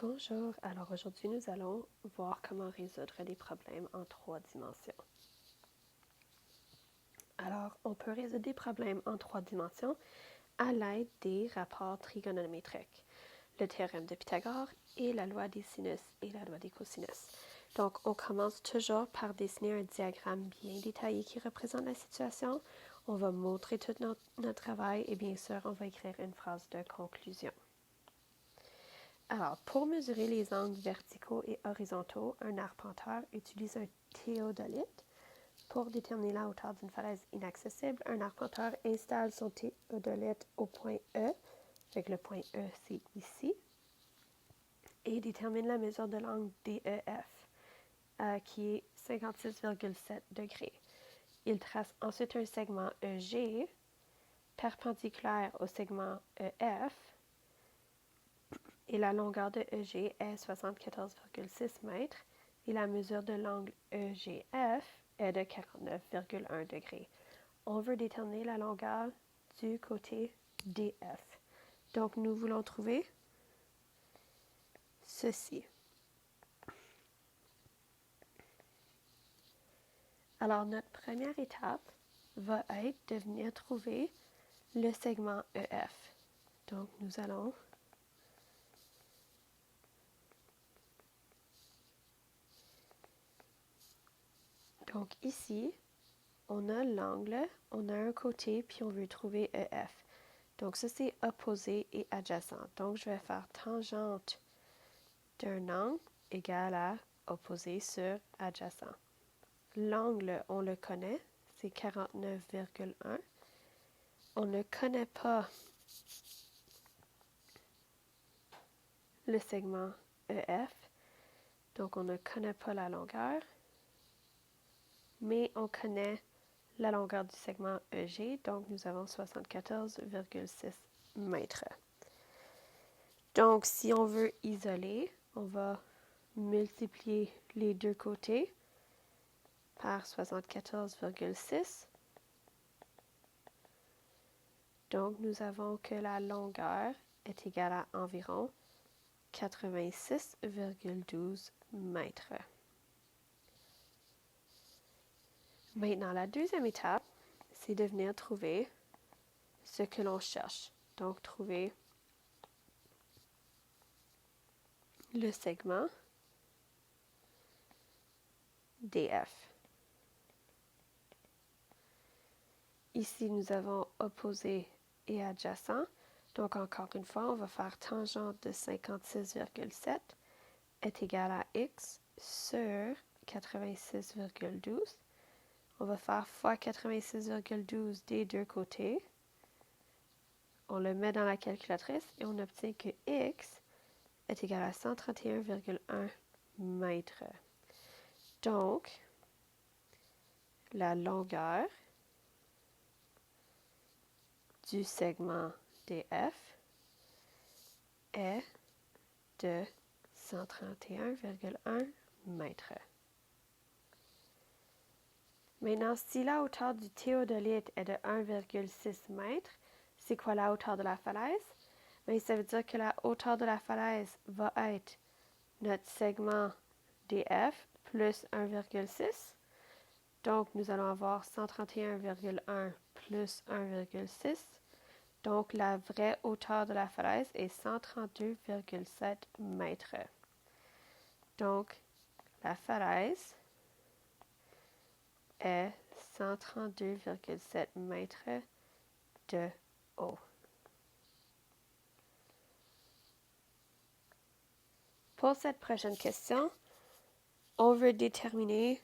Bonjour, alors aujourd'hui nous allons voir comment résoudre des problèmes en 3 dimensions. Alors, on peut résoudre des problèmes en 3 dimensions à l'aide des rapports trigonométriques, le théorème de Pythagore et la loi des sinus et la loi des cosinus. Donc, on commence toujours par dessiner un diagramme bien détaillé qui représente la situation. On va montrer tout notre travail et bien sûr, on va écrire une phrase de conclusion. Alors, pour mesurer les angles verticaux et horizontaux, un arpenteur utilise un théodolite. Pour déterminer la hauteur d'une falaise inaccessible, un arpenteur installe son théodolite au point E, avec le point E c'est ici, et détermine la mesure de l'angle DEF, qui est 56,7 degrés. Il trace ensuite un segment EG, perpendiculaire au segment EF, et la longueur de EG est 74,6 mètres et la mesure de l'angle EGF est de 49,1 degrés. On veut déterminer la longueur du côté DF. Donc, nous voulons trouver ceci. Alors, notre première étape va être de venir trouver le segment EF. Donc, nous allons donc ici, on a l'angle, on a un côté, puis on veut trouver EF. Donc, ça, c'est opposé et adjacent. Donc, je vais faire tangente d'un angle égale à opposé sur adjacent. L'angle, on le connaît, c'est 49,1. On ne connaît pas le segment EF, donc on ne connaît pas la longueur, mais on connaît la longueur du segment EG, donc nous avons 74,6 mètres. Donc, si on veut isoler, on va multiplier les deux côtés par 74,6. Donc, nous avons que la longueur est égale à environ 86,12 mètres. Maintenant, la deuxième étape, c'est de venir trouver ce que l'on cherche. Donc, trouver le segment DF. Ici, nous avons opposé et adjacent. Donc, encore une fois, on va faire tangente de 56,7 est égal à x sur 86,12. On va faire fois 86,12 des deux côtés. On le met dans la calculatrice et on obtient que x est égal à 131,1 mètres. Donc, la longueur du segment DF est de 131,1 mètres. Maintenant, si la hauteur du théodolite est de 1,6 mètres, c'est quoi la hauteur de la falaise? Bien, ça veut dire que la hauteur de la falaise va être notre segment DF plus 1,6. Donc, nous allons avoir 131,1 plus 1,6. Donc, la vraie hauteur de la falaise est 132,7 mètres. Donc, la falaise est 132,7 mètres de haut. Pour cette prochaine question, on veut déterminer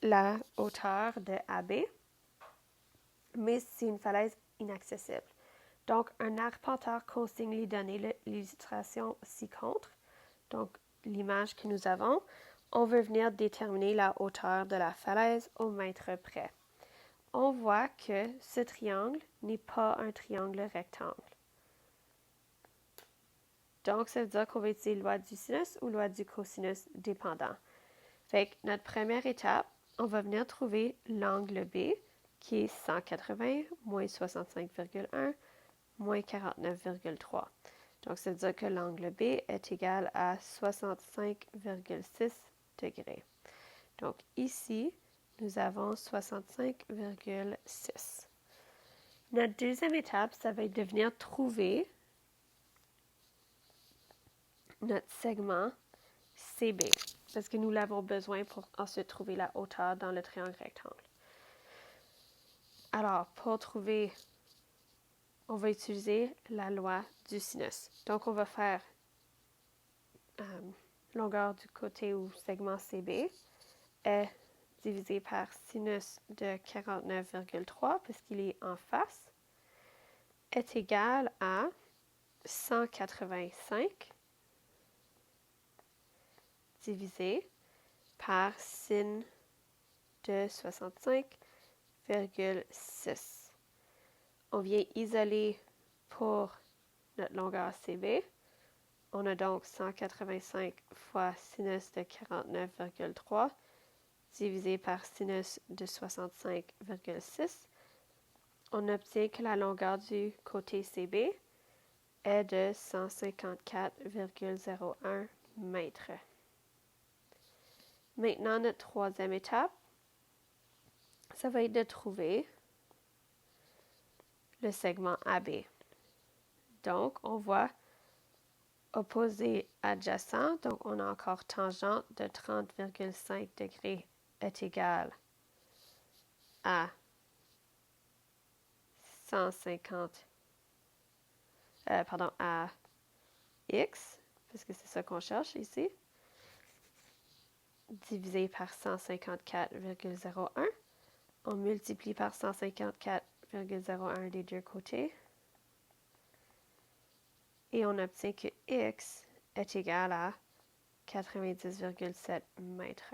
la hauteur de AB, mais c'est une falaise inaccessible. Donc, un arpenteur consigne les données, l'illustration ci-contre, donc l'image que nous avons. On veut venir déterminer la hauteur de la falaise au mètre près. On voit que ce triangle n'est pas un triangle rectangle. Donc, ça veut dire qu'on va utiliser loi du sinus ou loi du cosinus dépendant. Fait que notre première étape, on va venir trouver l'angle B, qui est 180 moins 65,1 moins 49,3. Donc, ça veut dire que l'angle B est égal à 65,6 degrés. Donc, ici, nous avons 65,6. Notre deuxième étape, ça va être de venir trouver notre segment CB, parce que nous l'avons besoin pour ensuite trouver la hauteur dans le triangle rectangle. Alors, pour trouver, on va utiliser la loi du sinus. Donc, on va faire longueur du côté ou segment CB est divisé par sinus de 49,3, puisqu'il est en face, est égal à 185 divisé par sin de 65,6. On vient isoler pour notre longueur CB. On a donc 185 fois sinus de 49,3 divisé par sinus de 65,6. On obtient que la longueur du côté CB est de 154,01 mètres. Maintenant, notre troisième étape, ça va être de trouver le segment AB. Donc, on voit opposé adjacent, donc on a encore tangente de 30,5 degrés est égal à à x, parce que c'est ça qu'on cherche ici, divisé par 154,01. On multiplie par 154,01 des deux côtés. Et on obtient que x est égal à 90,7 mètres.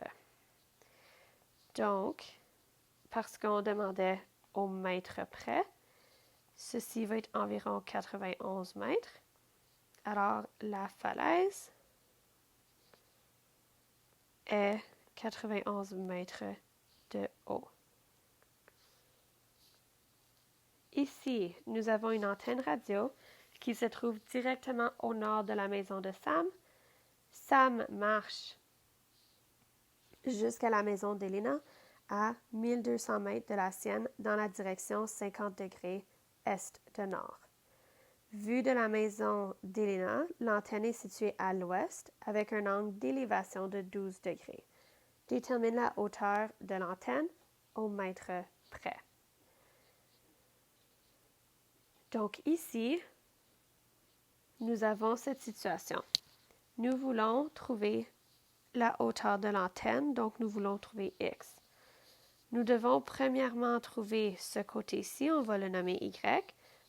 Donc, parce qu'on demandait au mètre près, ceci va être environ 91 mètres. Alors, la falaise est 91 mètres de haut. Ici, nous avons une antenne radio qui se trouve directement au nord de la maison de Sam. Sam marche jusqu'à la maison d'Elena à 1200 mètres de la sienne dans la direction 50 degrés est de nord. Vue de la maison d'Elena, l'antenne est située à l'ouest avec un angle d'élévation de 12 degrés. Détermine la hauteur de l'antenne au mètre près. Donc ici, nous avons cette situation. Nous voulons trouver la hauteur de l'antenne, donc nous voulons trouver x. Nous devons premièrement trouver ce côté-ci, on va le nommer y,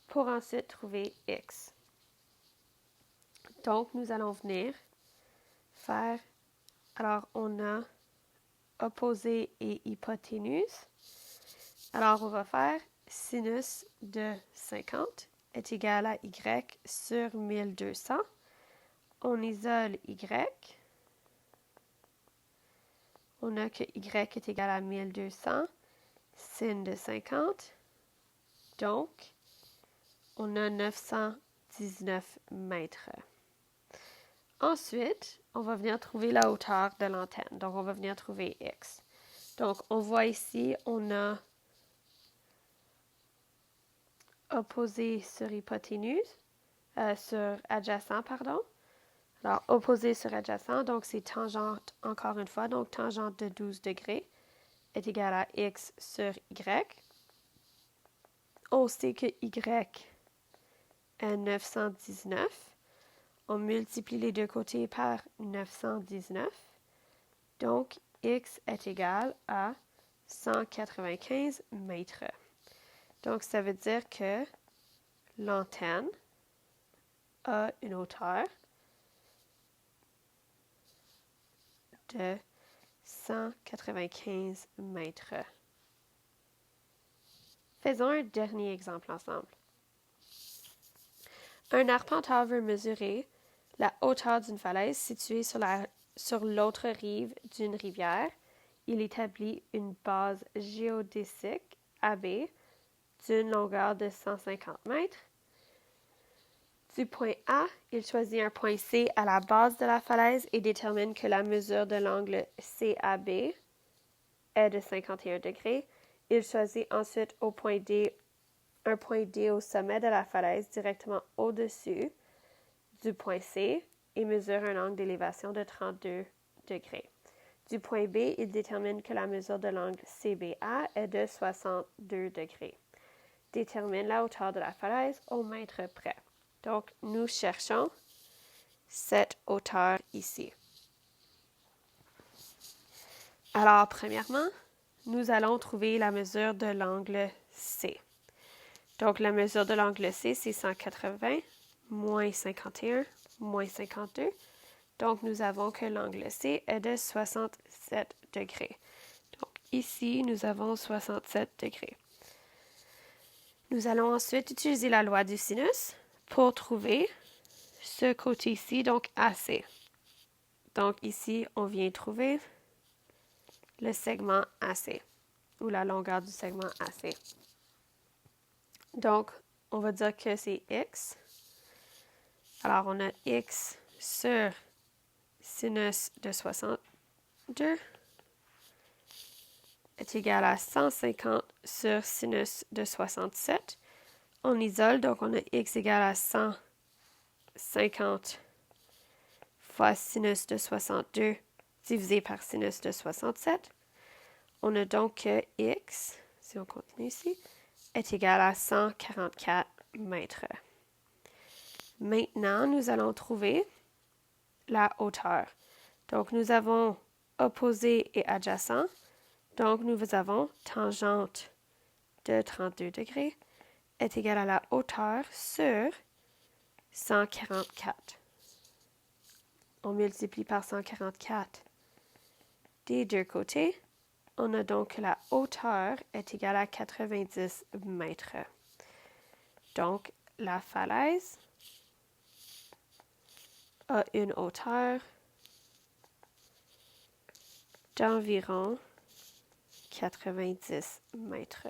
pour ensuite trouver x. Donc, nous allons venir faire, alors on a opposé et hypoténuse. Alors, on va faire sinus de 50 est égal à y sur 1200. On isole y. On a que y est égal à 1200, sin de 50. Donc, on a 919 mètres. Ensuite, on va venir trouver la hauteur de l'antenne. Donc, on va venir trouver x. Donc, on voit ici, on a opposé sur hypoténuse, sur adjacent, pardon. Alors, opposé sur adjacent, donc c'est tangente encore une fois, donc tangente de 12 degrés est égal à x sur y. On sait que y est 919. On multiplie les deux côtés par 919. Donc, x est égal à 195 mètres. Donc, ça veut dire que l'antenne a une hauteur de 195 mètres. Faisons un dernier exemple ensemble. Un arpenteur veut mesurer la hauteur d'une falaise située sur l'autre rive d'une rivière. Il établit une base géodésique AB d'une longueur de 150 mètres, Du point A, il choisit un point C à la base de la falaise et détermine que la mesure de l'angle CAB est de 51 degrés. Il choisit ensuite au point D un point D au sommet de la falaise directement au-dessus du point C et mesure un angle d'élévation de 32 degrés. Du point B, il détermine que la mesure de l'angle CBA est de 62 degrés. Détermine la hauteur de la falaise au mètre près. Donc, nous cherchons cette hauteur ici. Alors, premièrement, nous allons trouver la mesure de l'angle C. Donc, la mesure de l'angle C, c'est 180 moins 51 moins 52. Donc, nous avons que l'angle C est de 67 degrés. Donc, ici, nous avons 67 degrés. Nous allons ensuite utiliser la loi du sinus pour trouver ce côté-ci, donc AC. Donc, ici, on vient trouver le segment AC, ou la longueur du segment AC. Donc, on va dire que c'est X. Alors, on a X sur sinus de 62 est égal à 150 sur sinus de 67. On isole, donc on a X égale à 150 fois sinus de 62 divisé par sinus de 67. On a donc que X, si on continue ici, est égal à 144 mètres. Maintenant, nous allons trouver la hauteur. Donc, nous avons opposé et adjacent. Donc, nous avons tangente de 32 degrés est égale à la hauteur sur 144. On multiplie par 144 des deux côtés. On a donc que la hauteur est égale à 90 mètres. Donc, la falaise a une hauteur d'environ 90 mètres.